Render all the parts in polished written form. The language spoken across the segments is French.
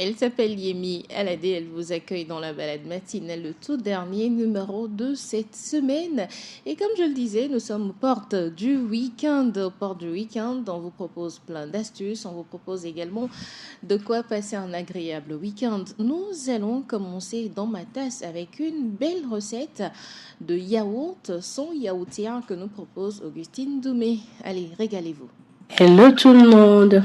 Elle s'appelle Yemi Alade, elle vous accueille dans la balade matinale, le tout dernier numéro de cette semaine. Et comme je le disais, nous sommes aux portes du week-end. Aux portes du week-end, on vous propose plein d'astuces, on vous propose également de quoi passer un agréable week-end. Nous allons commencer dans ma tasse avec une belle recette de yaourt sans yaourtière que nous propose Augustine Doumé. Allez, régalez-vous. Hello tout le monde.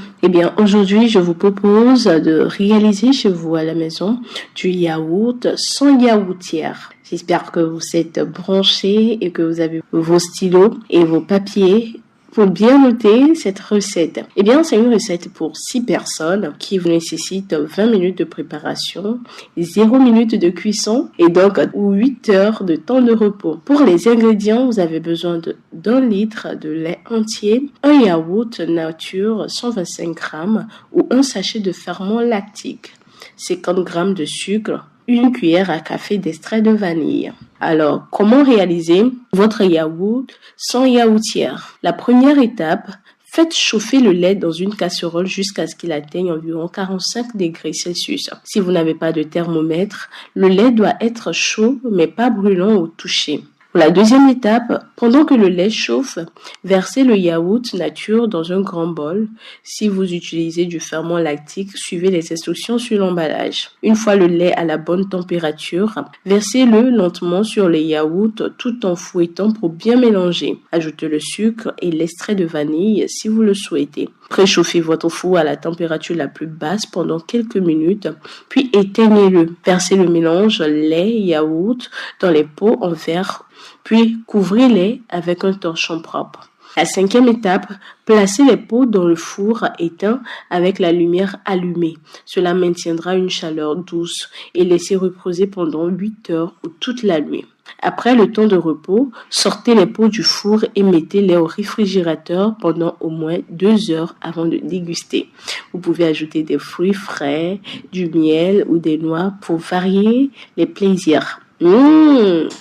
Aujourd'hui, je vous propose de réaliser chez vous à la maison du yaourt sans yaourtière. J'espère que vous êtes branchés et que vous avez vos stylos et vos papiers pour bien noter cette recette. C'est une recette pour 6 personnes qui vous nécessite 20 minutes de préparation, 0 minutes de cuisson et donc 8 heures de temps de repos. Pour les ingrédients, vous avez besoin d'un litre de lait entier, un yaourt nature 125 grammes ou un sachet de ferment lactique, 50 grammes de sucre, une cuillère à café d'extrait de vanille. Alors, comment réaliser votre yaourt sans yaourtière? La première étape, faites chauffer le lait dans une casserole jusqu'à ce qu'il atteigne environ 45 degrés Celsius. Si vous n'avez pas de thermomètre, le lait doit être chaud mais pas brûlant au toucher. Pour la deuxième étape, pendant que le lait chauffe, versez le yaourt nature dans un grand bol. Si vous utilisez du ferment lactique, suivez les instructions sur l'emballage. Une fois le lait à la bonne température, versez-le lentement sur le yaourt tout en fouettant pour bien mélanger. Ajoutez le sucre et l'extrait de vanille si vous le souhaitez. Préchauffez votre four à la température la plus basse pendant quelques minutes, puis éteignez-le. Versez le mélange lait-yaourt dans les pots en verre, puis couvrez-les avec un torchon propre. La cinquième étape, placez les pots dans le four éteint avec la lumière allumée. Cela maintiendra une chaleur douce et laissez reposer pendant 8 heures ou toute la nuit. Après le temps de repos, sortez les pots du four et mettez-les au réfrigérateur pendant au moins 2 heures avant de déguster. Vous pouvez ajouter des fruits frais, du miel ou des noix pour varier les plaisirs.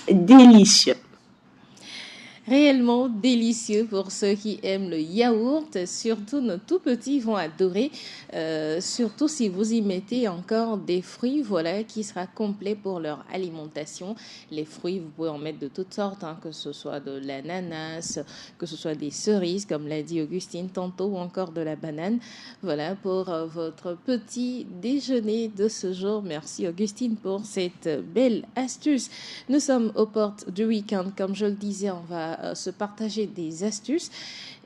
Délicieux! Réellement délicieux pour ceux qui aiment le yaourt. Surtout, nos tout petits vont adorer. Surtout si vous y mettez encore des fruits, voilà, qui sera complet pour leur alimentation. Les fruits, vous pouvez en mettre de toutes sortes, que ce soit de l'ananas, que ce soit des cerises, comme l'a dit Augustine tantôt, ou encore de la banane. Voilà pour votre petit déjeuner de ce jour. Merci Augustine pour cette belle astuce. Nous sommes aux portes du week-end. Comme je le disais, on va se partager des astuces.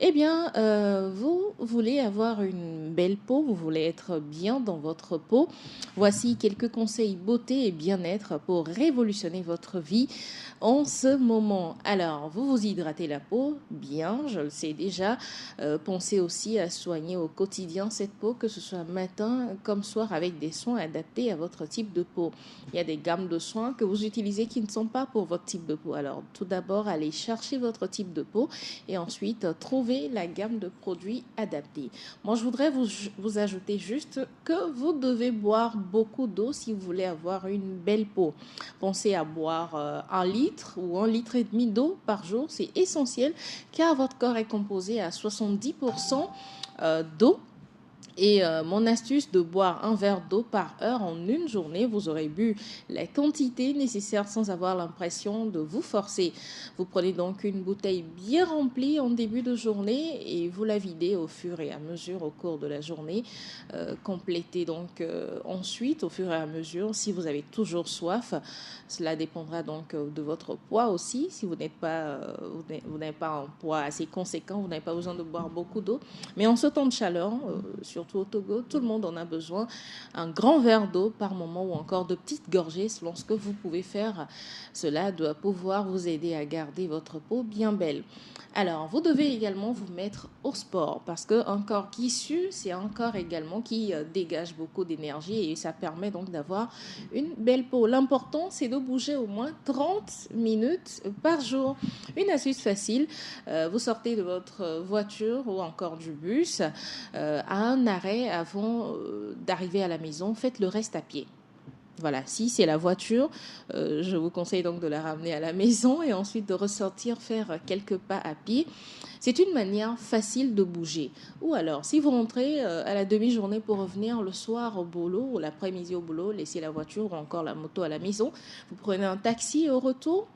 Vous voulez avoir une belle peau, vous voulez être bien dans votre peau. Voici quelques conseils beauté et bien-être pour révolutionner votre vie en ce moment. Alors, vous vous hydratez la peau, bien, je le sais déjà. Pensez aussi à soigner au quotidien cette peau, que ce soit matin comme soir, avec des soins adaptés à votre type de peau. Il y a des gammes de soins que vous utilisez qui ne sont pas pour votre type de peau. Alors, tout d'abord, allez chercher votre type de peau et ensuite, trouver la gamme de produits adaptés. Moi, je voudrais vous ajouter juste que vous devez boire beaucoup d'eau si vous voulez avoir une belle peau. Pensez à boire 1 litre ou 1,5 litre d'eau par jour. C'est essentiel car votre corps est composé à 70% d'eau. Et mon astuce de boire un verre d'eau par heure en une journée, vous aurez bu la quantité nécessaire sans avoir l'impression de vous forcer. Vous prenez donc une bouteille bien remplie en début de journée et vous la videz au fur et à mesure au cours de la journée. Complétez donc ensuite au fur et à mesure si vous avez toujours soif. Cela dépendra donc de votre poids aussi. Si vous n'avez pas un poids assez conséquent, vous n'avez pas besoin de boire beaucoup d'eau. Mais en ce temps de chaleur, surtout au Togo, tout le monde en a besoin. Un grand verre d'eau par moment ou encore de petites gorgées selon ce que vous pouvez faire. Cela doit pouvoir vous aider à garder votre peau bien belle. Alors, vous devez également vous mettre au sport parce qu'un corps qui sue, c'est un corps également qui dégage beaucoup d'énergie et ça permet donc d'avoir une belle peau. L'important, c'est de bouger au moins 30 minutes par jour. Une astuce facile, vous sortez de votre voiture ou encore du bus à un arrêt avant d'arriver à la maison, faites le reste à pied. Voilà, si c'est la voiture, je vous conseille donc de la ramener à la maison et ensuite de ressortir faire quelques pas à pied. C'est une manière facile de bouger. Ou alors, si vous rentrez à la demi-journée pour revenir le soir au boulot ou l'après-midi au boulot, laissez la voiture ou encore la moto à la maison, vous prenez un taxi au retour.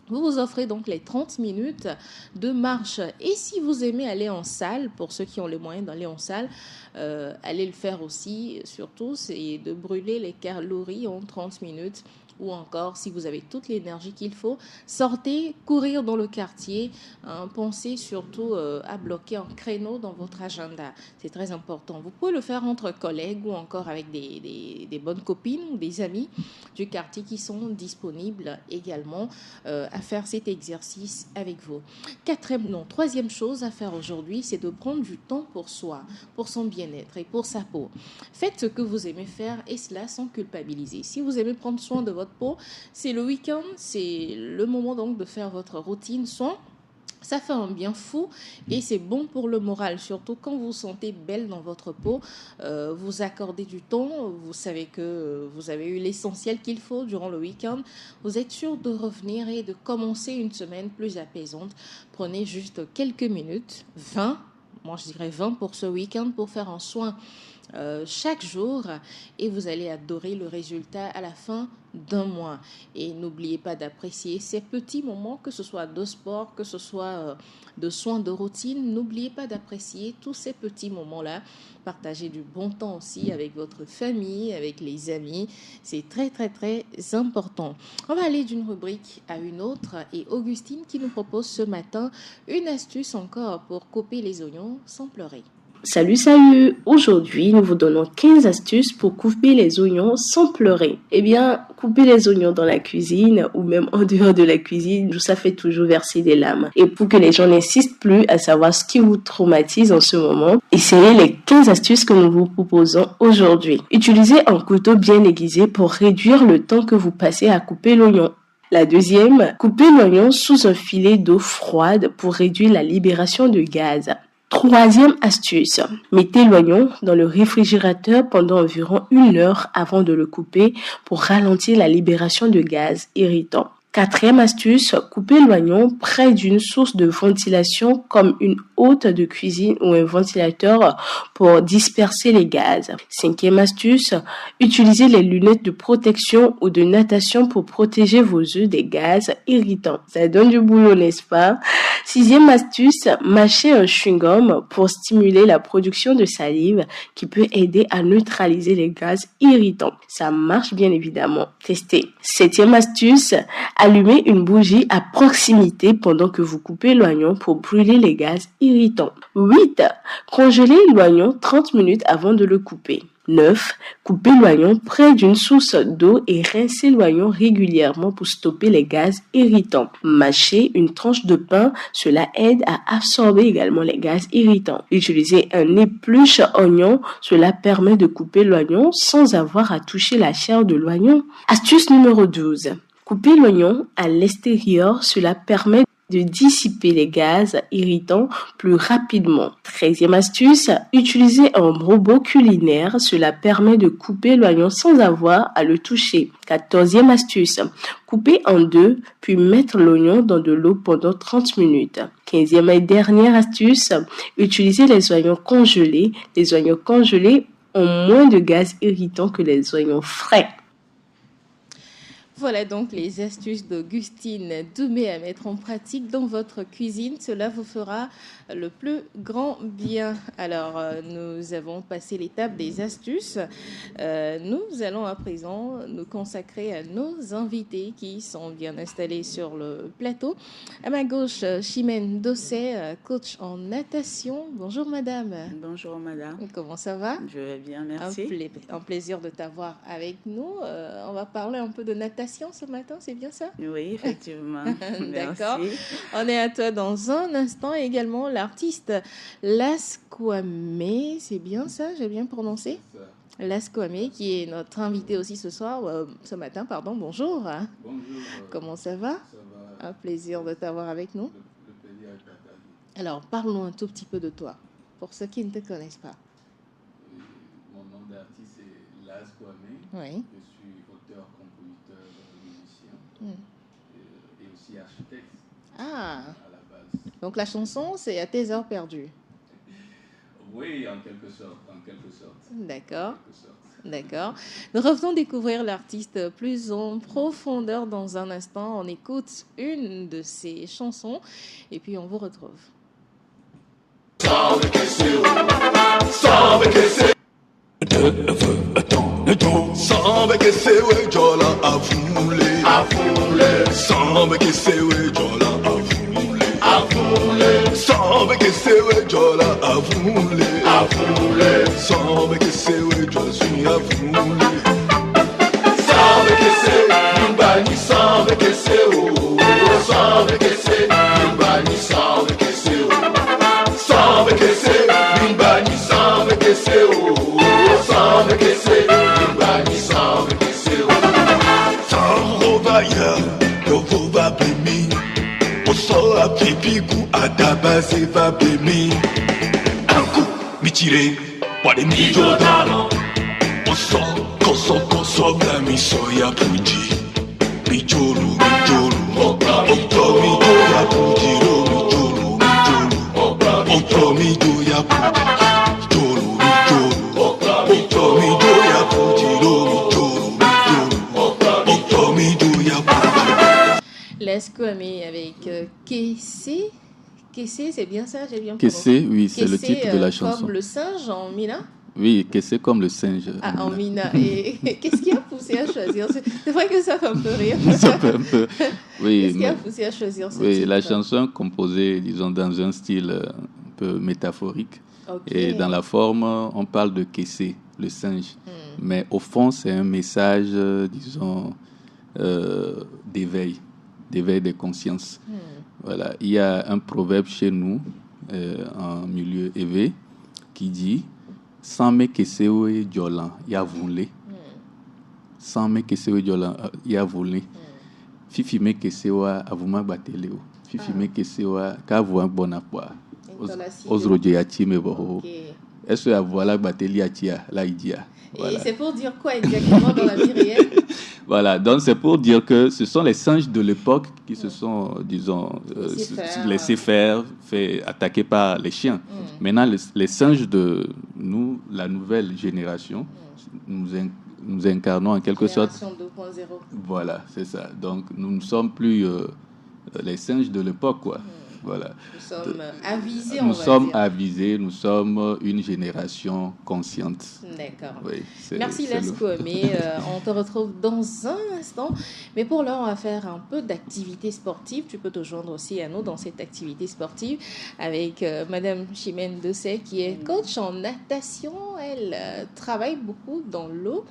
Vous vous offrez donc les 30 minutes de marche. Et si vous aimez aller en salle, pour ceux qui ont les moyens d'aller en salle, allez le faire aussi. Surtout, c'est de brûler les calories en 30 minutes. Ou encore, si vous avez toute l'énergie qu'il faut, sortez, courir dans le quartier. Hein, pensez surtout à bloquer un créneau dans votre agenda. C'est très important. Vous pouvez le faire entre collègues ou encore avec des bonnes copines ou des amis du quartier qui sont disponibles également à faire cet exercice avec vous. Troisième chose à faire aujourd'hui, c'est de prendre du temps pour soi, pour son bien-être et pour sa peau. Faites ce que vous aimez faire et cela sans culpabiliser. Si vous aimez prendre soin de votre peau, c'est le week-end, c'est le moment donc de faire votre routine soin. Ça fait un bien fou et c'est bon pour le moral, surtout quand vous vous sentez belle dans votre peau. Vous accordez du temps, vous savez que vous avez eu l'essentiel qu'il faut durant le week-end. Vous êtes sûr de revenir et de commencer une semaine plus apaisante. Prenez juste quelques minutes, 20, moi je dirais 20 pour ce week-end pour faire un soin chaque jour et vous allez adorer le résultat à la fin d'un mois. Et n'oubliez pas d'apprécier ces petits moments, que ce soit de sport, que ce soit de soins de routine. N'oubliez pas d'apprécier tous ces petits moments-là. Partagez du bon temps aussi avec votre famille, avec les amis. C'est très, très, très important. On va aller d'une rubrique à une autre et Augustine qui nous propose ce matin une astuce encore pour couper les oignons sans pleurer. Salut, salut! Aujourd'hui, nous vous donnons 15 astuces pour couper les oignons sans pleurer. Eh bien, couper les oignons dans la cuisine ou même en dehors de la cuisine, ça fait toujours verser des larmes. Et pour que les gens n'insistent plus à savoir ce qui vous traumatise en ce moment, essayez les 15 astuces que nous vous proposons aujourd'hui. Utilisez un couteau bien aiguisé pour réduire le temps que vous passez à couper l'oignon. La deuxième, coupez l'oignon sous un filet d'eau froide pour réduire la libération de gaz. Troisième astuce, mettez l'oignon dans le réfrigérateur pendant environ 1 heure avant de le couper pour ralentir la libération de gaz irritants. Quatrième astuce, coupez l'oignon près d'une source de ventilation comme une hotte de cuisine ou un ventilateur pour disperser les gaz. Cinquième astuce, utilisez les lunettes de protection ou de natation pour protéger vos yeux des gaz irritants. Ça donne du boulot, n'est-ce pas? Sixième astuce, mâchez un chewing-gum pour stimuler la production de salive qui peut aider à neutraliser les gaz irritants. Ça marche bien évidemment. Testez. Septième astuce, allumez une bougie à proximité pendant que vous coupez l'oignon pour brûler les gaz irritants. 8. Congelez l'oignon 30 minutes avant de le couper. 9. Coupez l'oignon près d'une source d'eau et rincez l'oignon régulièrement pour stopper les gaz irritants. Mâchez une tranche de pain, cela aide à absorber également les gaz irritants. Utilisez un épluche oignon, cela permet de couper l'oignon sans avoir à toucher la chair de l'oignon. Astuce numéro 12. Coupez l'oignon à l'extérieur, cela permet de dissiper les gaz irritants plus rapidement. 13e astuce, utilisez un robot culinaire, cela permet de couper l'oignon sans avoir à le toucher. 14e astuce, couper en deux, puis mettre l'oignon dans de l'eau pendant 30 minutes. 15e et dernière astuce, utilisez les oignons congelés. Les oignons congelés ont moins de gaz irritants que les oignons frais. Voilà donc les astuces d'Augustine Doumé à mettre en pratique dans votre cuisine. Cela vous fera le plus grand bien. Alors, nous avons passé l'étape des astuces. Nous allons à présent nous consacrer à nos invités qui sont bien installés sur le plateau. À ma gauche, Chimène Dosset, coach en natation. Bonjour madame. Bonjour madame. Comment ça va? Je vais bien, merci. Un plaisir de t'avoir avec nous. On va parler un peu de natation ce matin, c'est bien ça? Oui, effectivement. D'accord. On est à toi dans un instant. Et également l'artiste Lasquamé, c'est bien ça? J'ai bien prononcé? Lasquamé, qui est notre invité aussi ce matin, pardon. Bonjour. Bonjour. Comment ça va? Ça va. Un plaisir de t'avoir avec nous. Le plaisir est partagé. Alors, parlons un tout petit peu de toi, pour ceux qui ne te connaissent pas. Mon nom d'artiste est Lasquamé. Oui. Je suis auteur et aussi architecte Ah, à la base. donc la chanson, c'est à tes heures perdues. Oui, en quelque sorte, en quelque sorte. D'accord. En quelque sorte. D'accord. Nous revenons découvrir l'artiste plus en profondeur dans un instant. On écoute une de ses chansons et puis on vous retrouve. Sambe que se we jola afule Sambe que se we jola afule Sambe que se we jola afule Sambe que se we jola suni afule Sambe que se yumbani sambe que se o Sambe que se yumbani sambe que se o Sambe que se yumbani sambe que se o Sambe que se yumbani sambe que se o Samrovaya yovo va bemi Oso a pipiku adabase va bemi Anku michire wade mijodano Oso koso blami soya puji Mijolu Okto mijoya puji Mijolu Okto mijoya puji Laisse Kwame avec Kessé. Kessé, c'est bien ça, j'ai bien Kessé, oui, c'est le Kessé, titre de la chanson. Comme le singe en Mina. Oui, Kessé comme le singe. Ah, en Mina. Et qu'est-ce qui a poussé à choisir C'est vrai que ça fait un peu rire. Ça fait un peu. Oui, Qu'est-ce qui a poussé à choisir ce oui, titre? la chanson composée, disons, dans un style un peu métaphorique. Okay. Et dans la forme, on parle de Kessé, le singe. Mais au fond, c'est un message, disons, d'éveil des consciences. Voilà. Il y a un proverbe chez nous, en milieu éveillé, qui dit « Sans me kesewe jolan, ya voulé. Sans me kesewe jolan, ya voulé. Fifi me kesewa avuma bateleo. Fifi me kesewa kavouan bon apwa. Osroje yachi me boho. Est-ce que voilà bateli achia la idia. Et c'est pour dire quoi exactement dans la vie réelle? Voilà, donc c'est pour dire que ce sont les singes de l'époque qui se sont, disons, laissés faire, fait attaquer par les chiens. Maintenant, les singes de nous, la nouvelle génération, nous incarnons en quelque sorte. Génération 2.0. Voilà, c'est ça. Donc, nous ne sommes plus les singes de l'époque, quoi. Voilà. Nous sommes avisés, nous sommes avisés, nous sommes une génération consciente. D'accord. Oui, merci Laisse Kwame. On te retrouve dans un instant. Mais pour l'heure, on va faire un peu d'activité sportive. Tu peux te joindre aussi à nous dans cette activité sportive avec Madame Chimène Dessay qui est coach en natation. Elle travaille beaucoup dans l'eau.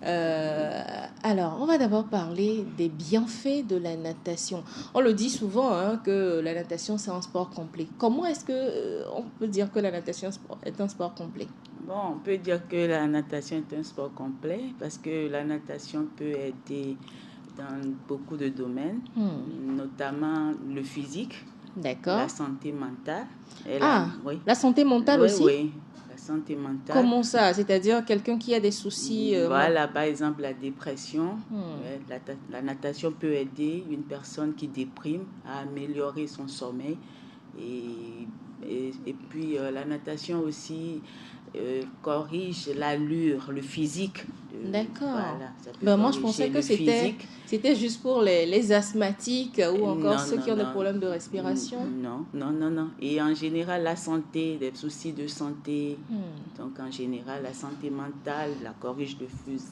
Alors, on va d'abord parler des bienfaits de la natation. On le dit souvent que la natation, c'est un sport complet. Comment est-ce qu'on peut dire que la natation est un sport complet? Bon, on peut dire que la natation est un sport complet parce que la natation peut aider dans beaucoup de domaines, notamment le physique, la santé mentale. La santé mentale aussi? Oui. Santé mentale. Comment ça? C'est-à-dire quelqu'un qui a des soucis... Voilà, par exemple, la dépression. La natation peut aider une personne qui déprime à améliorer son sommeil. Et puis, la natation aussi corrige l'allure, le physique. D'accord. Voilà, moi, je pensais que c'était juste pour les asthmatiques ou encore ceux qui ont des problèmes de respiration. Non. Et en général, la santé, des soucis de santé. Donc, en général, la santé mentale, la corrige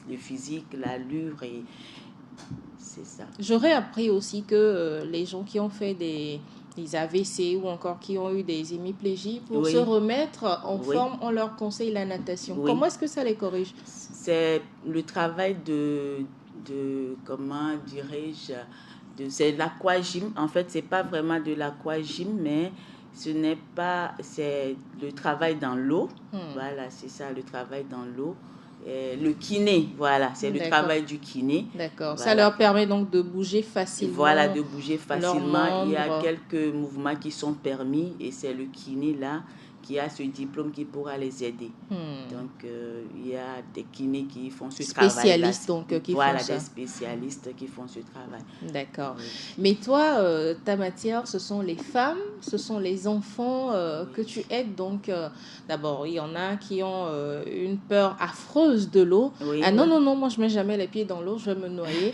le physique, l'allure, et c'est ça. J'aurais appris aussi que les gens qui ont fait des AVC ou encore qui ont eu des hémiplégies, pour se remettre en forme, on leur conseille la natation. Comment est-ce que ça les corrige? C'est le travail de comment dirais-je, c'est l'aquagym. En fait, c'est pas vraiment de l'aquagym, mais c'est le travail dans l'eau. Voilà, c'est ça, le travail dans l'eau. Le kiné, voilà, c'est le travail du kiné. D'accord, voilà. Ça leur permet donc de bouger facilement. Voilà, de bouger facilement. Il y a quelques mouvements qui sont permis et c'est le kiné là qui a ce diplôme qui pourra les aider. Donc, il y a des kinés qui font ce travail. Spécialistes, donc, qui font ça. Voilà, des spécialistes qui font ce travail. D'accord. Mais toi, ta matière, ce sont les femmes, ce sont les enfants que tu aides. Donc, d'abord, il y en a qui ont une peur affreuse de l'eau. Non, moi, je ne mets jamais les pieds dans l'eau, je vais me noyer.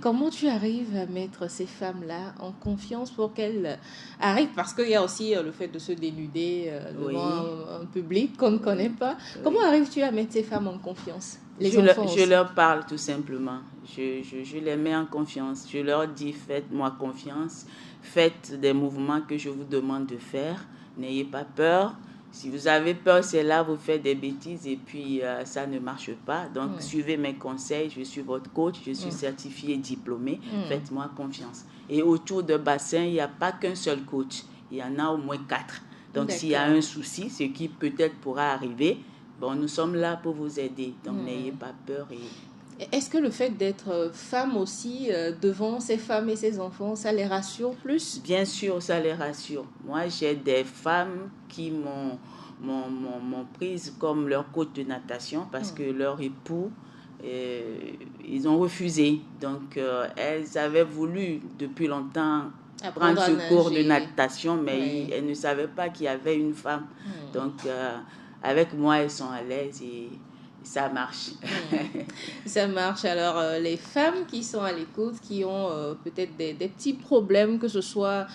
Comment tu arrives à mettre ces femmes-là en confiance pour qu'elles arrivent? Parce qu'il y a aussi le fait de se dénuder devant un public qu'on ne connaît pas. Comment arrives-tu à mettre ces femmes en confiance? Je leur parle tout simplement. Je les mets en confiance. Je leur dis, faites-moi confiance. Faites des mouvements que je vous demande de faire. N'ayez pas peur. Si vous avez peur, c'est là vous faites des bêtises et puis ça ne marche pas. Donc, suivez mes conseils. Je suis votre coach. Je suis certifiée, diplômée. Faites-moi confiance. Et autour de bassin, il n'y a pas qu'un seul coach. Il y en a au moins 4. Donc, s'il y a un souci, ce qui peut-être pourra arriver, bon, nous sommes là pour vous aider. Donc, n'ayez pas peur. Est-ce que le fait d'être femme aussi devant ces femmes et ces enfants, ça les rassure plus? Bien sûr, ça les rassure. Moi, j'ai des femmes qui m'ont prise comme leur coach de natation parce que leur époux, ils ont refusé. Donc, elles avaient voulu depuis longtemps prendre ce cours de natation, mais elles ne savaient pas qu'il y avait une femme. Donc, avec moi, elles sont à l'aise et ça marche. Ça marche. Alors, les femmes qui sont à l'écoute, qui ont peut-être des petits problèmes, que ce soit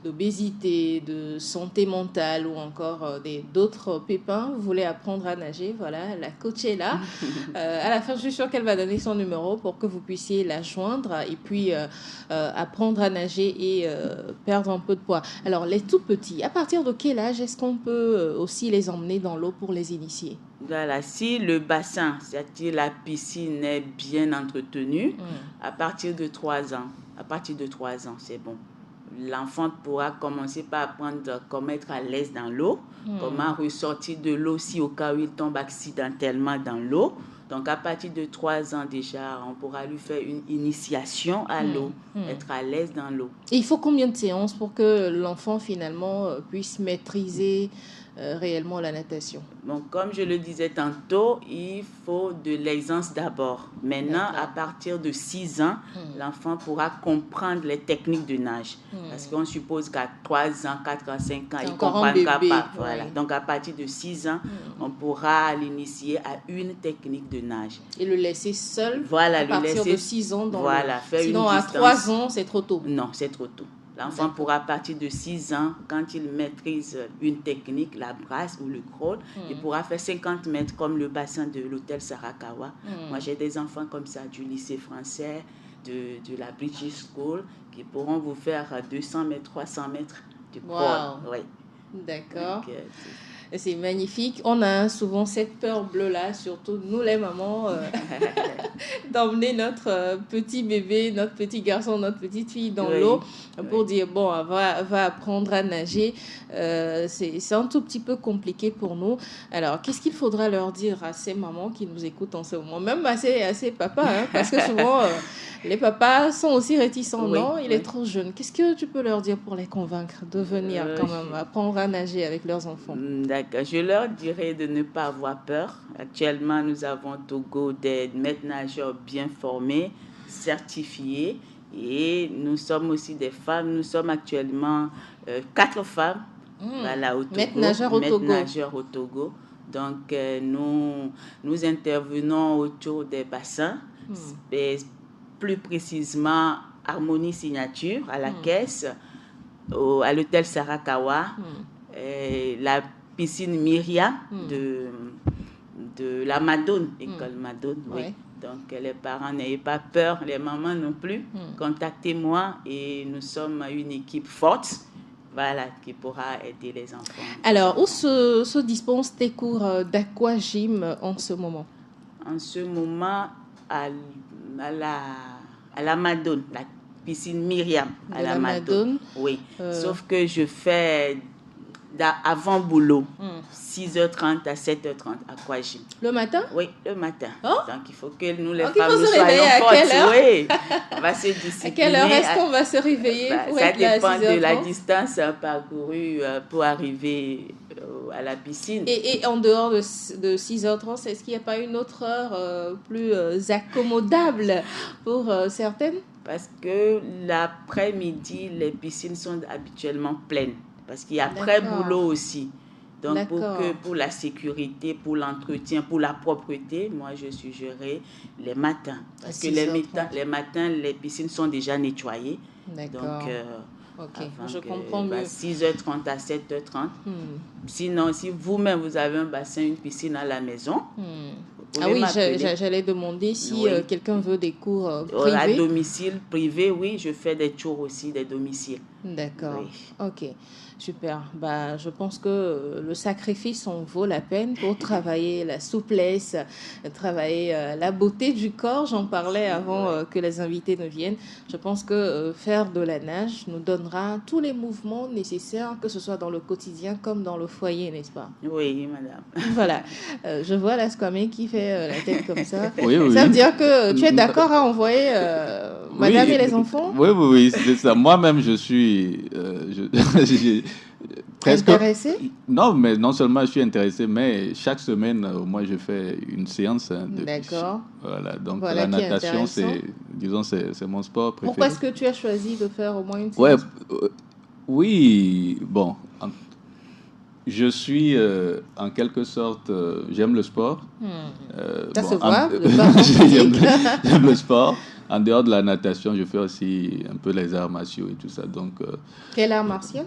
d'obésité, de santé mentale ou encore d'autres pépins, vous voulez apprendre à nager, voilà, la coach est là. À la fin, je suis sûre qu'elle va donner son numéro pour que vous puissiez la joindre et puis apprendre à nager et perdre un peu de poids. Alors, les tout petits, à partir de quel âge est-ce qu'on peut aussi les emmener dans l'eau pour les initier? Voilà, si le bassin, c'est-à-dire la piscine est bien entretenue, à partir de 3 ans, c'est bon. L'enfant pourra commencer par apprendre comment être à l'aise dans l'eau, comment ressortir de l'eau si au cas où il tombe accidentellement dans l'eau. Donc, à partir de 3 ans déjà, on pourra lui faire une initiation à l'eau, être à l'aise dans l'eau. Et il faut combien de séances pour que l'enfant, finalement, puisse maîtriser réellement la natation? Bon, comme je le disais tantôt, il faut de l'aisance d'abord. Maintenant, à partir de 6 ans, l'enfant pourra comprendre les techniques de nage. Parce qu'on suppose qu'à 3 ans, 4 ans, 5 ans, il ne comprendra pas. Voilà. Donc, à partir de 6 ans, on pourra l'initier à une technique de nage. Et le laisser seul à partir de 6 ans dans faire sinon, à 3 ans, c'est trop tôt. Non, c'est trop tôt. L'enfant pourra, à partir de 6 ans, quand il maîtrise une technique, la brasse ou le crawl, il pourra faire 50 mètres comme le bassin de l'hôtel Sarakawa. Moi, j'ai des enfants comme ça du lycée français, de la British School, qui pourront vous faire 200 mètres, 300 mètres de crawl. Wow. D'accord. Donc, c'est magnifique. On a souvent cette peur bleue-là, surtout nous les mamans, d'emmener notre petit bébé, notre petit garçon, notre petite fille dans l'eau pour dire, bon, va apprendre à nager. C'est un tout petit peu compliqué pour nous. Alors, qu'est-ce qu'il faudra leur dire à ces mamans qui nous écoutent en ce moment? Même à ces papas, parce que souvent... les papas sont aussi réticents, non? Il est trop jeune. Qu'est-ce que tu peux leur dire pour les convaincre de venir quand même apprendre à nager avec leurs enfants? D'accord. Je leur dirais de ne pas avoir peur. Actuellement, nous avons au Togo des maîtres nageurs bien formés, certifiés. Et nous sommes aussi des femmes. Nous sommes actuellement 4 femmes au Togo. Maîtres nageurs au Togo. Donc, nous intervenons autour des bassins. Plus précisément Harmonie Signature à la caisse, à l'hôtel Sarakawa, la piscine Myriam de la Madone, école Madone. Donc les parents, n'ayez pas peur, les mamans non plus. Contactez-moi et nous sommes une équipe forte. Qui pourra aider les enfants. Alors, où se dispensent tes cours d'aquagym en ce moment? En ce moment, à la Madone, la piscine Myriam à la Madone. Oui, sauf que je fais avant boulot, 6h30 à 7h30 aquagym. Le matin? Oui, le matin. Oh? Donc il faut que nous les femmes nous soyons fortes. À quelle heure? Oui, on va se discipliner. À quelle heure est-ce qu'on va se réveiller pour ça être là à 6h30? dépend de la distance parcourue pour arriver à la piscine. Et en dehors de 6h30, est-ce qu'il n'y a pas une autre heure plus accommodable pour certaines? Parce que l'après-midi, les piscines sont habituellement pleines. Parce qu'il y a pré-boulot aussi. Donc, pour la sécurité, pour l'entretien, pour la propreté, moi, je suggérerais les matins. Parce que les matins, les piscines sont déjà nettoyées. D'accord. Donc, je comprends mieux. 6h30 à 7h30. Sinon, si vous-même, vous avez un bassin, une piscine à la maison, ah oui, j'allais demander si quelqu'un veut des cours privés. À domicile, privé, oui, je fais des tours aussi, des domiciles. D'accord, ok. Super. Je pense que le sacrifice en vaut la peine pour travailler la souplesse, travailler la beauté du corps. J'en parlais avant que les invités ne viennent. Je pense que faire de la nage nous donnera tous les mouvements nécessaires, que ce soit dans le quotidien comme dans le foyer, n'est-ce pas? Oui, madame. Voilà. Je vois la Squamé qui fait la tête comme ça. Oui. Ça veut dire que tu es d'accord à envoyer madame et les enfants? Oui, c'est ça. Moi-même, je suis... presque intéressé? Non, mais non seulement je suis intéressé, mais chaque semaine, moi, je fais une séance. D'accord. Voilà, donc la natation, c'est mon sport préféré. Pourquoi est-ce que tu as choisi de faire au moins une séance? Oui, bon, je suis en quelque sorte, j'aime le sport. Ça se voit, j'aime le sport. En dehors de la natation, je fais aussi un peu les arts martiaux et tout ça. Donc, quel art martial?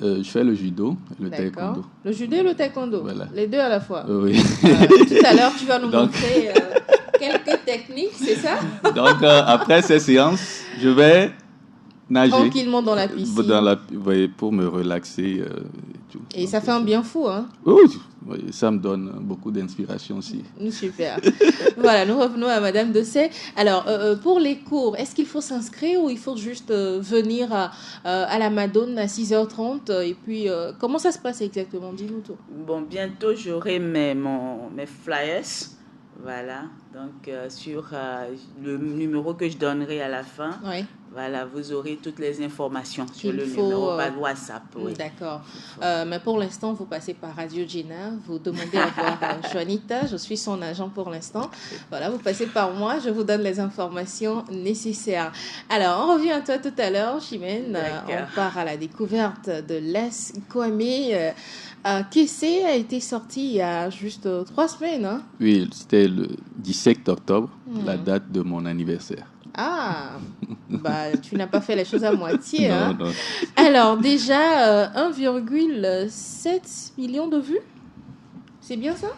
Je fais le judo et le taekwondo. Le judo et le taekwondo, voilà. Les deux à la fois. Oui. Tout à l'heure, tu vas nous montrer quelques techniques, c'est ça? Donc, après ces séances, je vais nager. Tranquillement dans la piscine. Pour me relaxer. Et donc, ça fait un bien fou, hein? Oui, ça me donne beaucoup d'inspiration aussi. Super. Voilà, nous revenons à Madame Dessay. Alors, pour les cours, est-ce qu'il faut s'inscrire ou il faut juste venir à la Madone à 6h30 et puis, comment ça se passe exactement? Dis-nous tout. Bon, bientôt, j'aurai mes flyers. Voilà, donc sur le numéro que je donnerai à la fin, voilà, vous aurez toutes les informations sur le numéro par WhatsApp. Oui. D'accord. Mais pour l'instant, vous passez par Radio Gina, vous demandez à voir Juanita, je suis son agent pour l'instant. Voilà, vous passez par moi, je vous donne les informations nécessaires. Alors, on revient à toi tout à l'heure, Chimène. On part à la découverte de Les Kwame. Kessé a été sorti il y a juste 3 semaines. Hein? Oui, c'était le 17 octobre, la date de mon anniversaire. Ah, tu n'as pas fait les choses à moitié. Non, hein? Non. Alors déjà, 1,7 million de vues. C'est bien ça?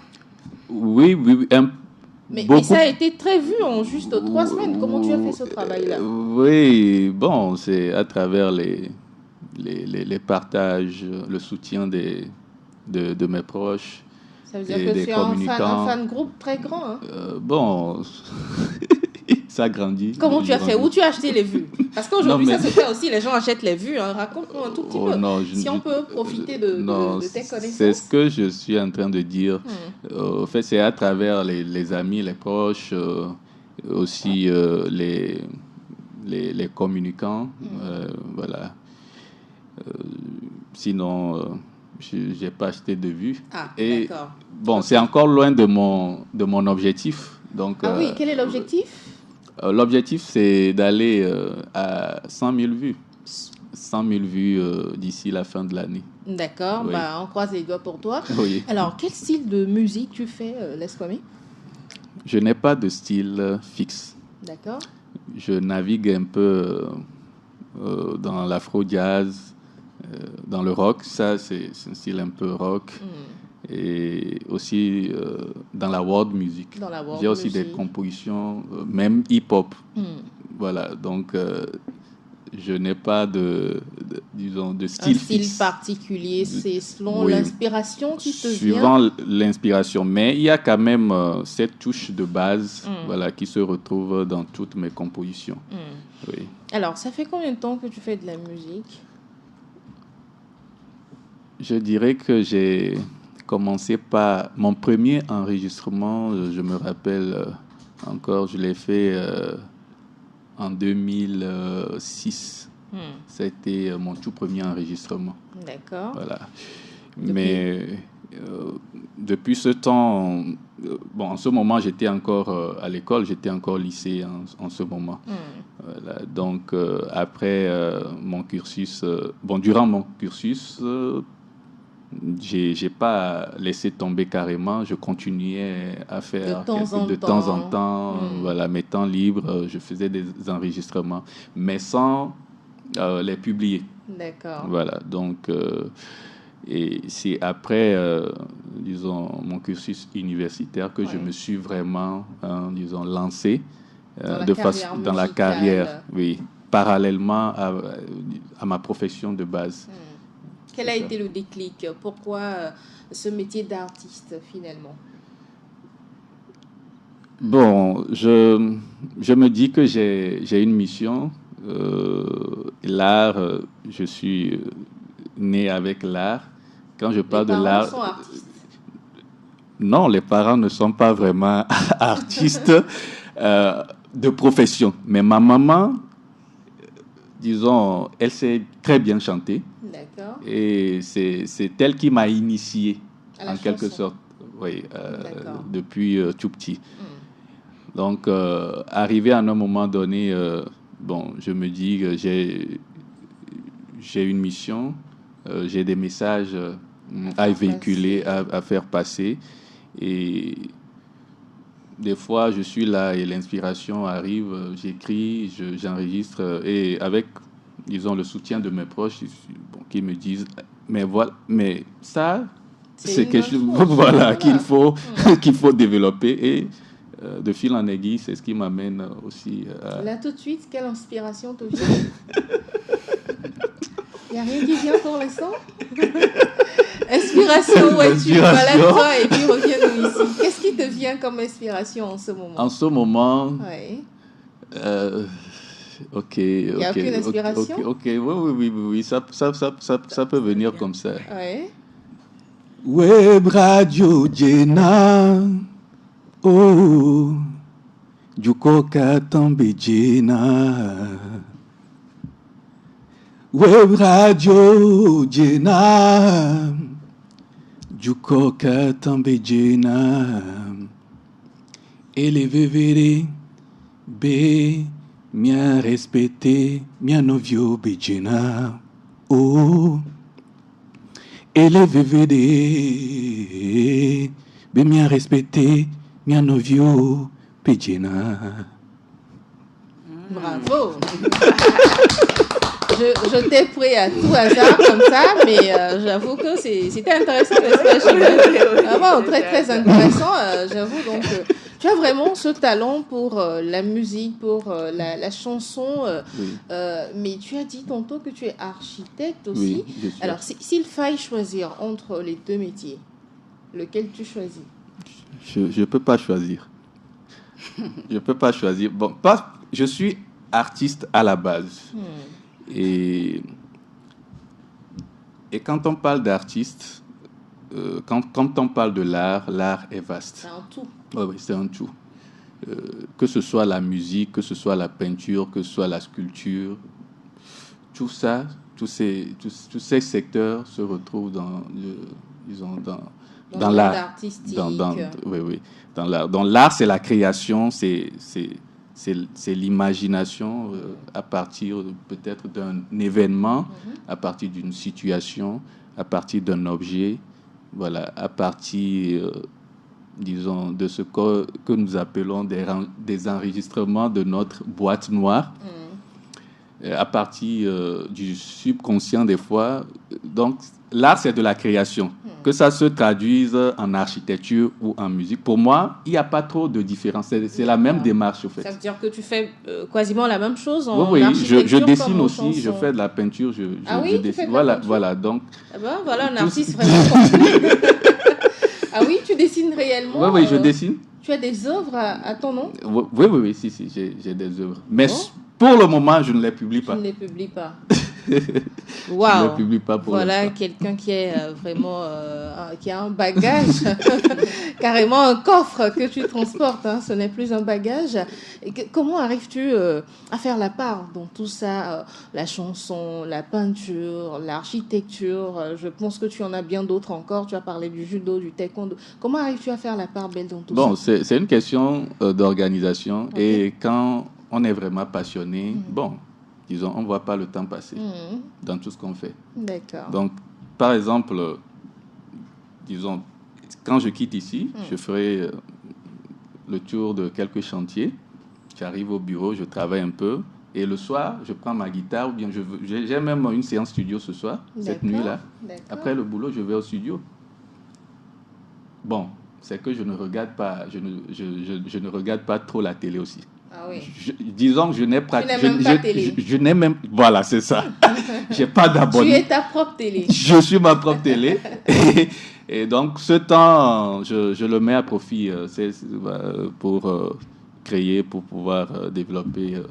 Oui. Mais ça a été très vu en juste 3 semaines. Comment tu as fait ce travail-là? Oui, bon, c'est à travers les partages, le soutien de mes proches. Ça veut dire que tu es un fan groupe très grand. Hein? Bon, ça grandit. Comment tu as fait? Où tu as acheté les vues? Parce qu'aujourd'hui, ça se fait aussi, les gens achètent les vues. Hein. Raconte-nous un tout petit peu. Non, si on peut profiter de tes connaissances. C'est ce que je suis en train de dire. En fait, c'est à travers les amis, les proches, aussi les communicants. Voilà. Sinon, je n'ai pas acheté de vues. Ah, et d'accord. Bon, c'est encore loin de mon objectif. Donc, oui, quel est l'objectif? L'objectif, c'est d'aller à 100 000 vues. 100 000 vues d'ici la fin de l'année. D'accord, oui. On croise les doigts pour toi. Oui. Alors, quel style de musique tu fais, Les Kwame? Je n'ai pas de style fixe. D'accord. Je navigue un peu dans l'afro-jazz, dans le rock. Ça, c'est un style un peu rock. Et aussi dans la world music. J'ai aussi des compositions, même hip-hop. Voilà, donc je n'ai pas de style fixe. Un style particulier, c'est selon l'inspiration qui te vient. Suivant l'inspiration, mais il y a quand même cette touche de base voilà, qui se retrouve dans toutes mes compositions. Oui. Alors, ça fait combien de temps que tu fais de la musique? Je dirais que j'ai commencé par mon premier enregistrement, je me rappelle encore, je l'ai fait en 2006. C'était mon tout premier enregistrement. D'accord. Voilà. Mais depuis ce temps, en ce moment, j'étais encore à l'école, j'étais encore lycée en ce moment. Voilà, donc, après mon cursus, durant mon cursus, j'ai pas laissé tomber carrément. Je continuais à faire de temps en temps, voilà, mes temps libres, je faisais des enregistrements, mais sans les publier. D'accord. Voilà, donc, et c'est après, disons, mon cursus universitaire que je me suis vraiment, disons, lancé dans la carrière, oui, parallèlement à ma profession de base. Quel a été le déclic? Pourquoi ce métier d'artiste finalement? Bon, je me dis que j'ai une mission. L'art, je suis né avec l'art. Quand je parle de l'art... Les parents sont artistes? Non, les parents ne sont pas vraiment artistes de profession. Mais ma maman, disons, elle sait très bien chanter. D'accord. Et c'est elle qui m'a initié, en quelque sorte, oui, depuis tout petit. Donc, arrivé à un moment donné, je me dis que j'ai une mission, j'ai des messages à véhiculer, à faire passer. Et des fois, je suis là et l'inspiration arrive, j'écris, j'enregistre. Et avec, disons, le soutien de mes proches qui me disent, mais ça, c'est quelque chose qu'il faut développer. Et de fil en aiguille, c'est ce qui m'amène aussi à... Là, tout de suite, quelle inspiration te vient? Il n'y a rien qui vient pour l'instant? Inspiration, ouais, tu balades-toi et puis reviens-nous ici. Qu'est-ce qui te vient comme inspiration en ce moment? En ce moment, oui. Ok. Il n'y a aucune inspiration? Ok, oui, ça peut venir comme ça. Oui. Web Radio Jena, oh, Jukoka Tambe Jena. Web Radio Jena, Jukoka Tambe Jena. Elevevere, be, mia respecté, mia novio Bejena. Oh, elevevere, be, mia respecté, mia novio Bejena. Bravo. Je t'ai pris à tout hasard comme ça, mais j'avoue que c'était intéressant, n'est-ce pas? Vraiment très très intéressant, j'avoue. Donc, tu as vraiment ce talent pour la musique, pour la chanson, Oui. mais tu as dit tantôt que tu es architecte aussi. Oui, je suis. Alors, s'il faille choisir entre les deux métiers, lequel tu choisis? Je peux pas choisir. Je peux pas choisir. Je suis artiste à la base. Et quand on parle d'artiste, quand on parle de l'art est vaste. C'est un tout. Oui, c'est un tout. Que ce soit la musique, que ce soit la peinture, que ce soit la sculpture, tout ça, tous ces secteurs se retrouvent dans l'art. Artistique. Oui. Dans l'art. Dans l'art, c'est la création, c'est l'imagination à partir peut-être d'un événement, à partir d'une situation, à partir d'un objet, voilà, à partir, disons, de ce que nous appelons des enregistrements de notre boîte noire, à partir du subconscient des fois. Donc, l'art, c'est de la création. Que ça se traduise en architecture ou en musique, pour moi, il n'y a pas trop de différence. C'est la même démarche, au fait. Ça veut dire que tu fais quasiment la même chose en oui, architecture. Je dessine comme en aussi, chanson. je fais de la peinture, je tu dessine. fais de la peinture? Voilà, donc... voilà un artiste vraiment complet. Ah oui, tu dessines réellement? Oui, je dessine. Tu as des œuvres à ton nom? Oui, si, j'ai des œuvres. Mais pour le moment, je ne les publie pas. Tu ne les publies pas. Je ne Waouh. le publie pas pour Voilà l'instant. quelqu'un qui est vraiment qui a un bagage, carrément un coffre que tu transportes. Hein, ce n'est plus un bagage. Et comment arrives-tu à faire la part dans tout ça, la chanson, la peinture, l'architecture? Je pense que tu en as bien d'autres encore. Tu as parlé du judo, du taekwondo. Comment arrives-tu à faire la part belle dans tout Bon, ça? c'est une question d'organisation. Ok. Et quand on est vraiment passionné, bon, disons, on ne voit pas le temps passer Mhm. dans tout ce qu'on fait. D'accord. Donc, par exemple, disons, quand je quitte ici, je ferai le tour de quelques chantiers. J'arrive au bureau, je travaille un peu. Et le soir, je prends ma guitare ou bien j'ai même une séance studio ce soir, cette D'accord. nuit-là. D'accord. Après le boulot, je vais au studio. Bon, c'est que je ne regarde pas, je ne regarde pas trop la télé aussi. Ah oui. Disons que je n'ai pas... Tu n'aimes même pas télé. Je n'ai même... Voilà, c'est ça. J'ai pas Tu d'abonnement. es ta propre télé. Je suis ma propre télé. Et donc, ce temps, je le mets à profit pour créer, pour pouvoir développer.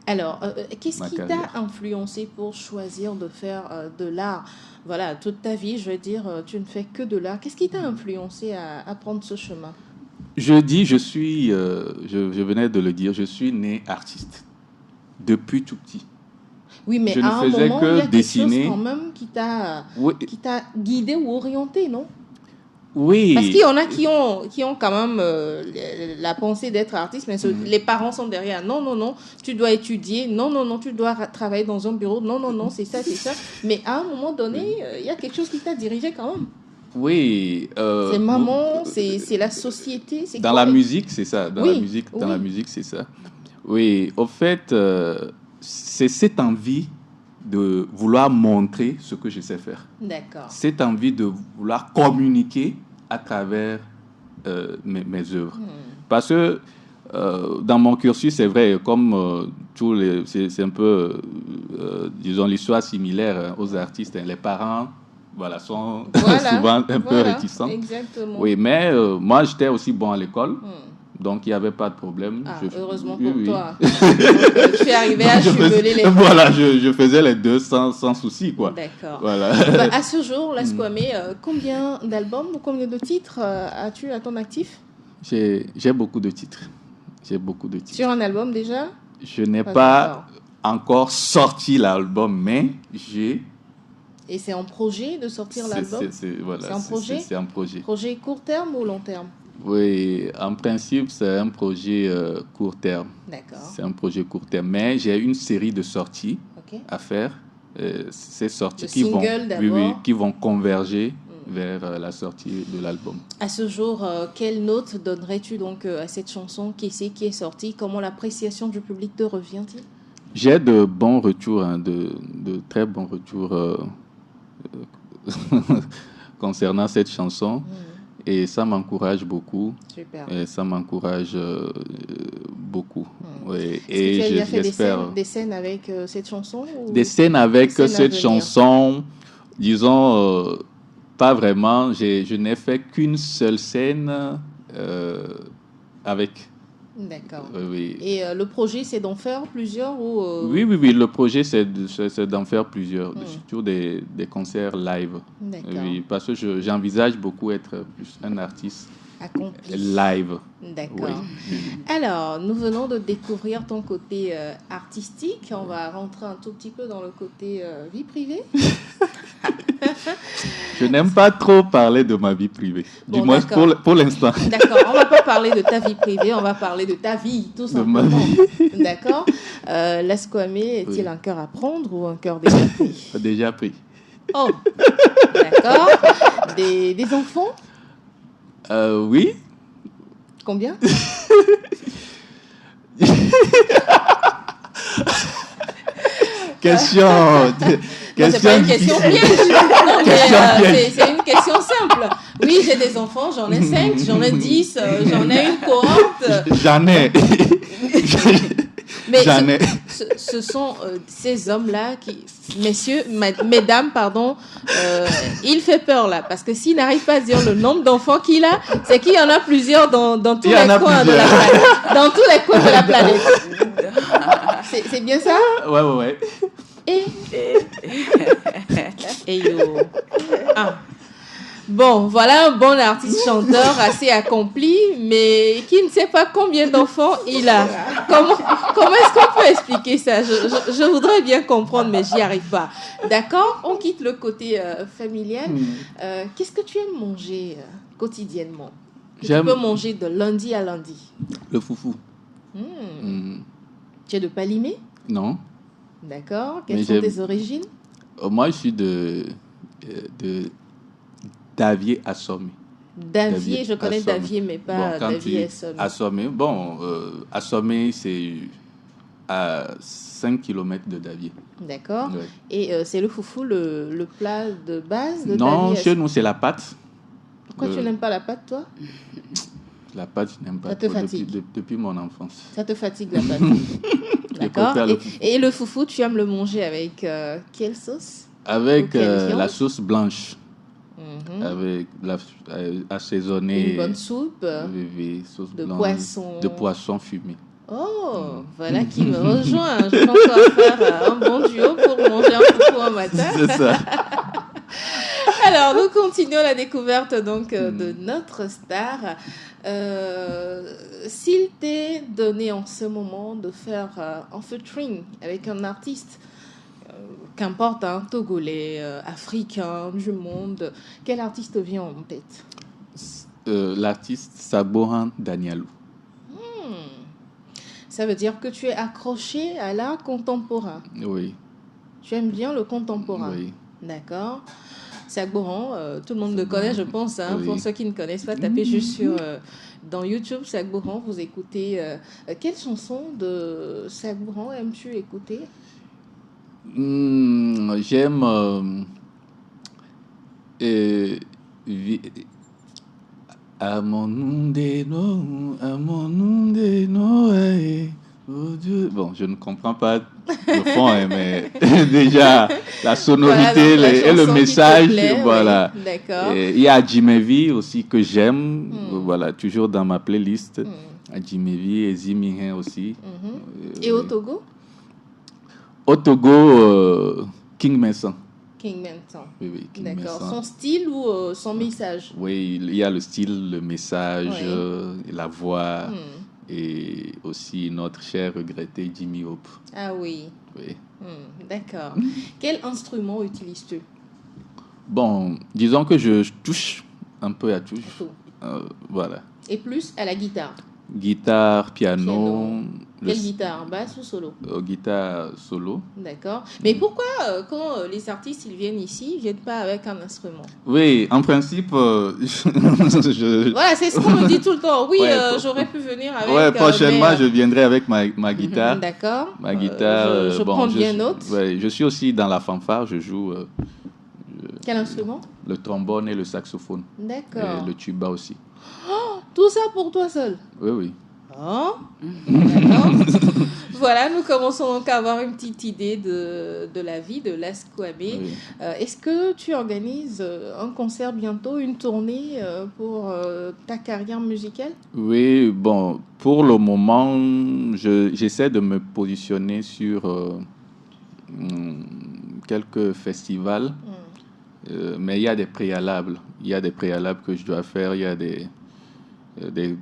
Alors, qu'est-ce Ma qui t'a carrière. influencé pour choisir de faire de l'art? Voilà, toute ta vie, je veux dire, tu ne fais que de l'art. Qu'est-ce qui t'a influencé à prendre ce chemin? Je dis, je venais de le dire, je suis né artiste depuis tout petit. Oui, mais Je ne à un faisais moment, que il y a quelque dessiner. chose quand même qui t'a Oui, guidé ou orienté, non? oui. Parce qu'il y en a qui ont quand même la pensée d'être artiste, mais les parents sont derrière. Non, non, non, tu dois étudier. Non, non, non, tu dois travailler dans un bureau. Non, non, non, c'est ça, c'est ça. Mais à un moment donné, il y a quelque chose qui t'a dirigé quand même. Oui. C'est maman, c'est la société. C'est Dans quoi? la musique, c'est ça. Dans Oui, la musique, oui. c'est ça. Oui, au fait, c'est cette envie de vouloir montrer ce que je sais faire. D'accord. Cette envie de vouloir communiquer à travers mes œuvres. Parce que dans mon cursus, c'est vrai, comme c'est un peu, disons, l'histoire similaire aux artistes. Hein. Les parents, voilà, sont Voilà, souvent un peu voilà, réticents. exactement. Oui, mais moi, j'étais aussi bon à l'école. Donc, il n'y avait pas de problème. Ah, heureusement oui, pour oui. toi. Donc, tu es arrivé à jumeler les... Voilà, je faisais les deux sans souci, quoi. D'accord. Voilà. Bah, à ce jour, la Squame, combien d'albums ou combien de titres as-tu à ton actif? J'ai beaucoup de titres. J'ai beaucoup de titres. Sur un album déjà? Je n'ai Pas pas encore sorti l'album, mais j'ai... Et c'est en projet de sortir l'album? Voilà, C'est un projet? C'est un projet. Projet court terme ou long terme? Oui, en principe, c'est un projet court terme. D'accord. C'est un projet court terme. Mais j'ai une série de sorties Ok. à faire. Ces sorties Le qui vont, single d'abord. qui vont converger vers la sortie de l'album. À ce jour, quelle note donnerais-tu donc à cette chanson qui est sortie? Comment l'appréciation du public te revient-il? J'ai de bons retours, hein, de très bons retours concernant cette chanson. Et ça m'encourage beaucoup. Super. Et ça m'encourage beaucoup. Oui. Est-ce que tu as déjà fait j'espère... des scènes avec cette chanson ou... Des scènes avec Des scènes à cette venir. chanson, disons, pas vraiment. Je n'ai fait qu'une seule scène avec. D'accord. Oui. Et le projet, c'est d'en faire plusieurs ou... Oui, le projet, c'est d'en faire plusieurs, surtout des concerts live. D'accord. Oui, parce que j'envisage beaucoup être plus un artiste Accompli. live. D'accord. Oui. Alors, nous venons de découvrir ton côté artistique. On va rentrer un tout petit peu dans le côté vie privée. Je n'aime pas trop parler de ma vie privée. Bon, du moins d'accord. pour l'instant. D'accord, on va pas parler de ta vie privée, on va parler de ta vie, tout ma simplement. vie. D'accord. La Squame est-il un cœur à prendre ou un cœur déjà pris? Déjà pris. Oh, d'accord. Des enfants? Oui. Combien? Question. Non, c'est pas une question piège. Non, mais c'est une question simple. Oui, j'ai des enfants, j'en ai 5, j'en ai 10, j'en ai une cohorte. J'en ai. Mais J'en ai. ce sont ces hommes-là qui, messieurs, mesdames, pardon, il fait peur là, parce que s'il n'arrive pas à dire le nombre d'enfants qu'il a, c'est qu'il y en a plusieurs dans tous les coins de la planète. Dans tous les coins de la planète. C'est bien ça? Ouais. Et yo. Ah. Bon, voilà un bon artiste chanteur assez accompli, mais qui ne sait pas combien d'enfants il a. Comment est-ce qu'on peut expliquer ça? Je voudrais bien comprendre, mais j'y arrive pas. D'accord? On quitte le côté familial. Qu'est-ce que tu aimes manger quotidiennement? Tu peux manger de lundi à lundi. Le foufou. Tu es de Palimé? Non. D'accord. Quelles sont tes origines? Moi, je suis de Davier Assomé. Davier, je connais Davier, mais pas Davier Assomé. Assomé, Assomé, c'est à 5 km de Davier. D'accord. Ouais. Et c'est le foufou, le plat de base de Non, Davier? Chez nous, c'est la pâte. Pourquoi tu n'aimes pas la pâte, toi? La pâte, je n'aime pas. Ça te fatigue? Depuis mon enfance. Ça te fatigue, la pâte? D'accord. Et le foufou, tu aimes le manger avec quelle sauce? Avec la sauce blanche. Avec assaisonné. Une bonne soupe. Oui, sauce de blanche. Poisson. De poisson fumé. Oh, voilà qui me rejoint. Je pense qu'on va faire un bon duo pour manger un foufou un matin. C'est ça. Alors, nous continuons la découverte donc de notre star. S'il t'est donné en ce moment de faire un featuring avec un artiste, qu'importe, togolais, africain, du monde, quel artiste vient en tête? L'artiste Sabohan Danielou. Ça veut dire que tu es accroché à l'art contemporain. Oui. Tu aimes bien le contemporain. Oui. D'accord. Sagboran, tout le monde le connaît, je pense. Oui. Pour ceux qui ne connaissent pas, tapez juste dans YouTube Sagboran, vous écoutez. Quelle chanson de Sagboran aimes-tu écouter? J'aime oh Dieu. Bon, je ne comprends pas le fond, mais déjà la sonorité et le message, voilà. Oui. D'accord. Il y a Jimevi aussi que j'aime, voilà, toujours dans ma playlist. Jimevi et Zimihin aussi. Et au Togo? Au Togo, King Messan. King Messan. Oui, King D'accord. Messan. Son style ou son message? Oui, il y a le style, le message, la voix, et aussi notre cher regretté Jimmy Hope. Ah oui. Oui. D'accord. Quel instrument utilises-tu? Bon, disons que je touche un peu à tout. Voilà. Et plus à la guitare? Guitare, piano. Quelle guitare? Basse ou solo? Guitare solo. D'accord. Mais pourquoi, quand les artistes ils viennent ici, ils ne viennent pas avec un instrument? Oui, en principe, Voilà, c'est ce qu'on me dit tout le temps. Oui, j'aurais pu venir avec... Oui, prochainement, je viendrai avec ma guitare. D'accord. Ma guitare... je prends bien note. Ouais, je suis aussi dans la fanfare, je joue... Quel instrument? Le trombone et le saxophone. D'accord. Et le tuba aussi. Oh, tout ça pour toi seul? Oui. Oh, d'accord. Voilà, nous commençons donc à avoir une petite idée de la vie de Las Kwame. Oui. Est-ce que tu organises un concert bientôt, une tournée pour ta carrière musicale? Oui, bon, pour le moment, j'essaie de me positionner sur quelques festivals, mais il y a des préalables. Il y a des préalables que je dois faire, il y a des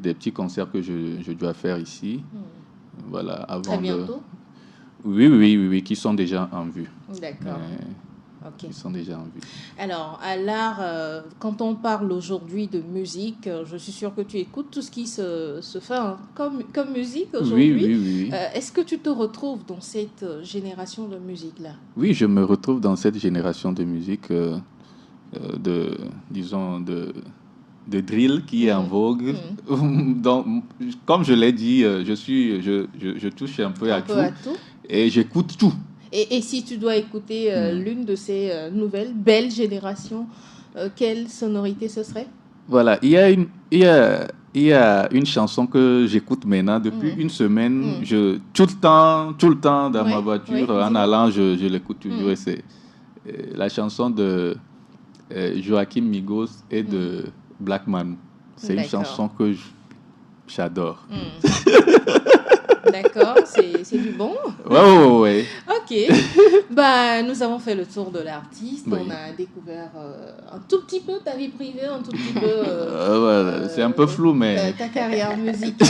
petits concerts que je dois faire ici. Voilà, avant Très bientôt? Oui, qui sont déjà en vue. D'accord. Ok. Qui sont déjà en vue. Alors, à l'art, quand on parle aujourd'hui de musique, je suis sûre que tu écoutes tout ce qui se fait comme musique aujourd'hui. Oui. Est-ce que tu te retrouves dans cette génération de musique-là? Oui, je me retrouve dans cette génération de musique, de drill qui est en vogue. Donc, comme je l'ai dit, je touche un peu à tout. Et j'écoute tout. Et si tu dois écouter l'une de ces nouvelles, belles générations, quelle sonorité ce serait? Voilà, il y a une chanson que j'écoute maintenant depuis une semaine. Tout le temps dans ma voiture, en allant, je l'écoute toujours. Et c'est la chanson de Joachim Migos et de Black Man. C'est une chanson que j'adore. D'accord, c'est du bon. Ouais. Ok. Nous avons fait le tour de l'artiste. Oui. On a découvert un tout petit peu ta vie privée, un tout petit peu Voilà, c'est un peu flou, mais... ta carrière musicale.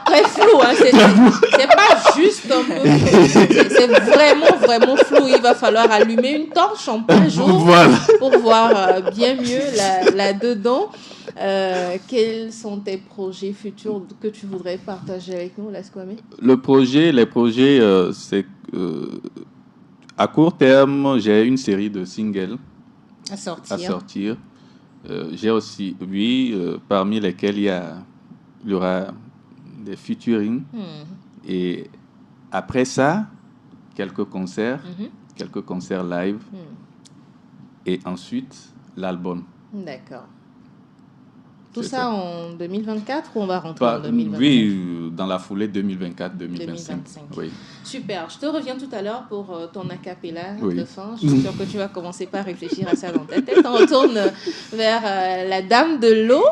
Très flou, hein. C'est pas juste un peu flou. C'est vraiment, vraiment flou. Il va falloir allumer une torche en plein jour Voilà. pour voir bien mieux là-dedans. Quels sont tes projets futurs que tu voudrais partager avec nous, Laskwame? Les projets, c'est... à court terme, j'ai une série de singles À sortir. à sortir. J'ai aussi, parmi lesquels il y aura des featuring. Et après ça, quelques concerts live. Et ensuite, l'album. D'accord. Tout C'est ça en 2024 ou on va rentrer Bah, en 2025? oui, dans la foulée 2024-2025. 2025. Oui. Super, je te reviens tout à l'heure pour ton acapella Oui. de fin. Je suis sûre que tu vas commencer par réfléchir à ça dans ta tête. On retourne vers la dame de l'eau,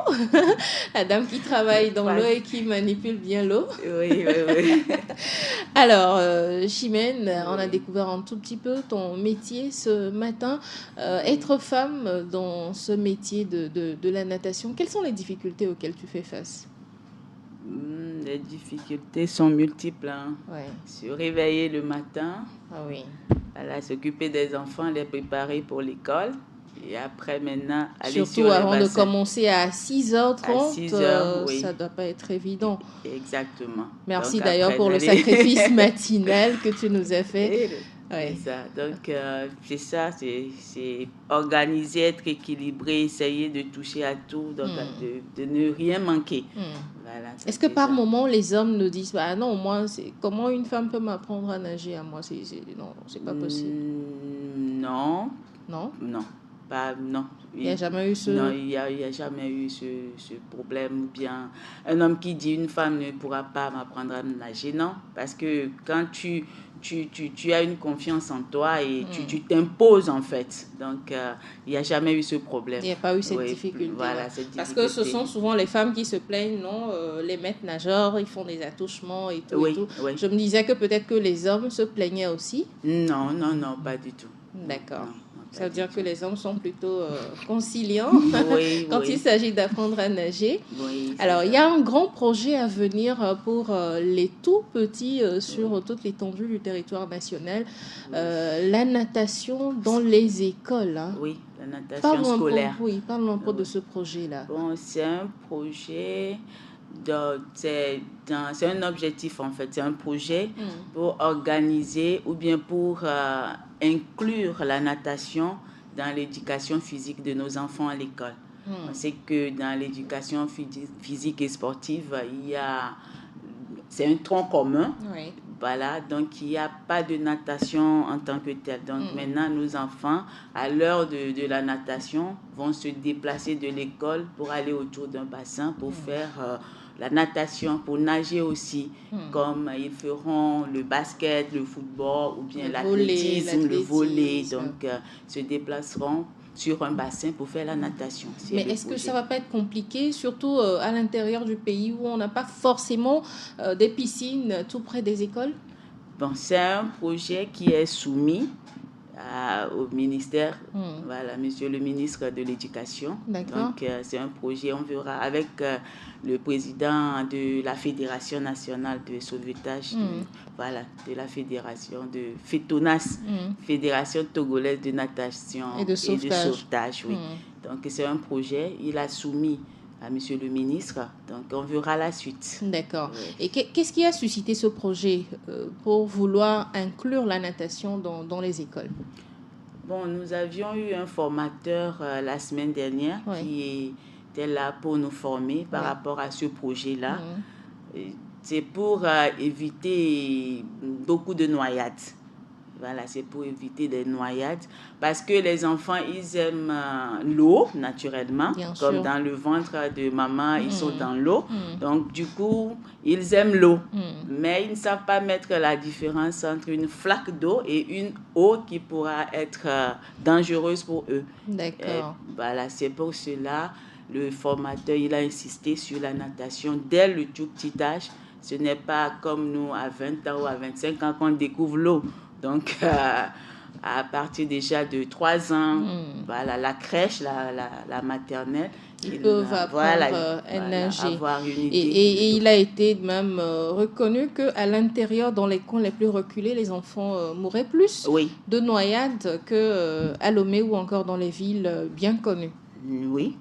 la dame qui travaille dans l'eau et qui manipule bien l'eau. Oui. Alors, Chimène, on a découvert un tout petit peu ton métier ce matin. Être femme dans ce métier de la natation, quelles sont les difficultés auxquelles tu fais face? Les difficultés sont multiples. Hein. Ouais. Se réveiller le matin, Ah oui. voilà, s'occuper des enfants, les préparer pour l'école. Et après, maintenant, aller Surtout sur le avant de bassin. commencer à 6h30, À 6h, oui. ça ne doit pas être évident. Exactement. Merci Donc, d'ailleurs après, pour le d'aller- sacrifice matinal que tu nous as fait. Ouais. C'est ça. Donc, c'est ça, c'est organiser, être équilibré, essayer de toucher à tout, donc de ne rien manquer. Voilà, ça, Est-ce que c'est par ça. moment les hommes nous disent non, moi, comment une femme peut m'apprendre à nager à moi? Non, c'est pas possible. Non, Non? non, pas, non. Il n'y a jamais eu ce... Non, il y a jamais eu ce problème. Ou bien un homme qui dit une femme ne pourra pas m'apprendre à nager. Non, parce que quand tu as une confiance en toi et tu t'imposes en fait. Donc, il n'y a jamais eu ce problème. Il n'y a pas eu cette Oui, difficulté. Voilà, cette Parce difficulté. que ce sont souvent les femmes qui se plaignent, non, les maîtres nageurs, ils font des attouchements et tout. Oui, et tout. oui. Je me disais que peut-être que les hommes se plaignaient aussi. Non, pas du tout. D'accord. Non, Ça veut dire que les hommes sont plutôt conciliants Oui, quand oui. il s'agit d'apprendre à nager. Oui, c'est Alors, ça. il y a un grand projet à venir pour les tout petits sur toute l'étendue du territoire national. La natation dans les écoles. Hein. Oui, la natation Parlons scolaire. parlons un peu de ce projet-là. Bon, c'est un projet, c'est un objectif en fait, c'est un projet pour organiser ou bien pour inclure la natation dans l'éducation physique de nos enfants à l'école. On sait que dans l'éducation physique et sportive, c'est un tronc commun. Oui. Voilà, donc il n'y a pas de natation en tant que telle. Donc maintenant, nos enfants, à l'heure de la natation, vont se déplacer de l'école pour aller autour d'un bassin pour faire la natation, pour nager aussi, comme ils feront le basket, le football ou bien l'athlétisme, le volley. Donc, se déplaceront sur un bassin pour faire la natation. Mais est-ce que ça ne va pas être compliqué, surtout à l'intérieur du pays où on n'a pas forcément des piscines tout près des écoles? Bon, c'est un projet qui est soumis au ministère, voilà, monsieur le ministre de l'Éducation. D'accord. Donc, c'est un projet, on verra avec le président de la Fédération nationale de sauvetage, de la fédération de FETONAS, Fédération togolaise de natation Et de sauvetage. Oui. Donc, c'est un projet, il a soumis à monsieur le ministre, donc on verra la suite. D'accord. Oui. Et qu'est-ce qui a suscité ce projet pour vouloir inclure la natation dans les écoles? Bon, nous avions eu un formateur la semaine dernière qui était là pour nous former par rapport à ce projet-là. C'est pour éviter beaucoup de noyades. Voilà, c'est pour éviter des noyades. Parce que les enfants, ils aiment l'eau, naturellement. Bien comme sûr. dans le ventre de maman, ils sont dans l'eau. Donc, du coup, ils aiment l'eau. Mais ils ne savent pas mettre la différence entre une flaque d'eau et une eau qui pourra être dangereuse pour eux. D'accord. Voilà, c'est pour cela, le formateur, il a insisté sur la natation dès le tout petit âge. Ce n'est pas comme nous à 20 ans ou à 25 ans qu'on découvre l'eau. Donc, à partir déjà de 3 ans, voilà, la crèche, la maternelle, ils peuvent apprendre à nager. Avoir une idée. Et il a été même reconnu qu'à l'intérieur, dans les coins les plus reculés, les enfants mouraient plus de noyades qu'à Lomé ou encore dans les villes bien connues. Oui.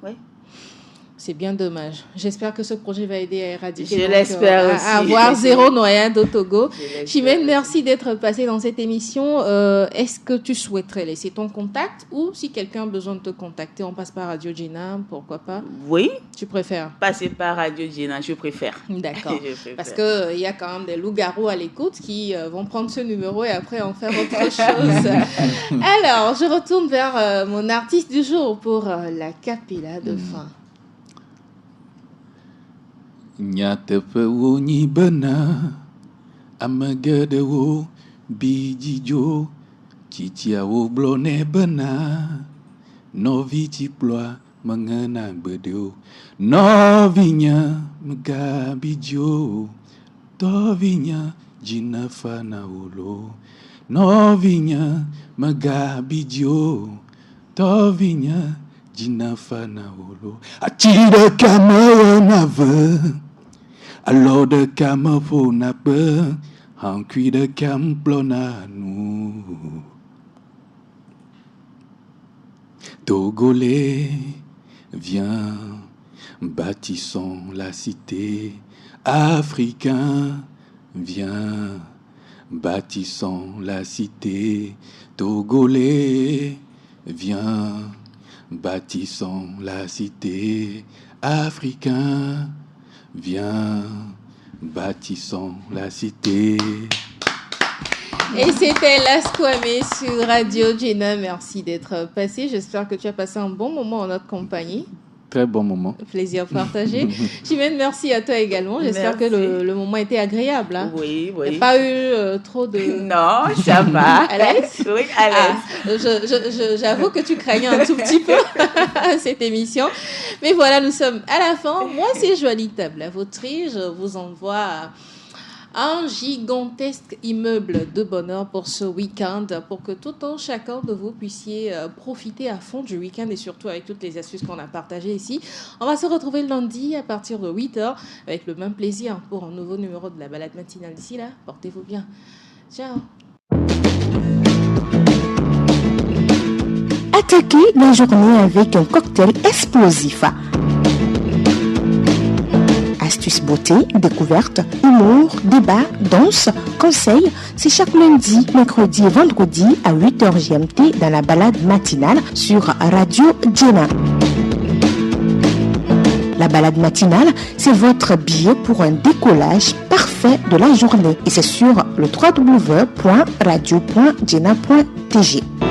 C'est bien dommage. J'espère que ce projet va aider à éradiquer. Je l'espère aussi. À avoir 0 noyade au Togo. Chimène, merci d'être passée dans cette émission. Est-ce que tu souhaiterais laisser ton contact ou si quelqu'un a besoin de te contacter, on passe par Radio Djena, pourquoi pas? Oui. Tu préfères? Passer par Radio Djena, je préfère. D'accord. Parce qu'il y a quand même des loups-garous à l'écoute qui vont prendre ce numéro et après en faire autre chose. Alors, je retourne vers mon artiste du jour pour la capella de fin. Nyatepe wo nyi bena amagede wo bijijo chichia wo blone bena novi ciploa mengena bedeo novinya megabijo tovinya jinafana ulo novinya megabijo tovinya jinafana ulo achida kama nave alors de cam pour n'a pas en cuit de cam plona nous Togolais viens bâtissons la cité africain viens bâtissons la cité Togolais viens bâtissons la cité africain viens, bâtissons la cité. Et c'était Laskwame sur Radio Djena. Merci d'être passé. J'espère que tu as passé un bon moment en notre compagnie. Très bon moment. Plaisir partagé. Chimène, merci à toi également. J'espère que le moment était agréable. Hein. Oui. Il n'y a pas eu trop de... Non, ça va. À l'aise? Oui, à l'aise. J'avoue que tu craignais un tout petit peu cette émission. Mais voilà, nous sommes à la fin. Moi, c'est Joanie Tablavoutry. Je vous envoie un gigantesque immeuble de bonheur pour ce week-end, pour que tout un chacun de vous puissiez profiter à fond du week-end et surtout avec toutes les astuces qu'on a partagées ici. On va se retrouver lundi à partir de 8h avec le même plaisir pour un nouveau numéro de la balade matinale. D'ici là, portez-vous bien. Ciao. Attaquez la journée avec un cocktail explosif. Astuces beauté, découverte, humour, débat, danse, conseils, c'est chaque lundi, mercredi et vendredi à 8h GMT dans la balade matinale sur Radio Djena. La balade matinale, c'est votre billet pour un décollage parfait de la journée. Et c'est sur le www.radio.djena.tg.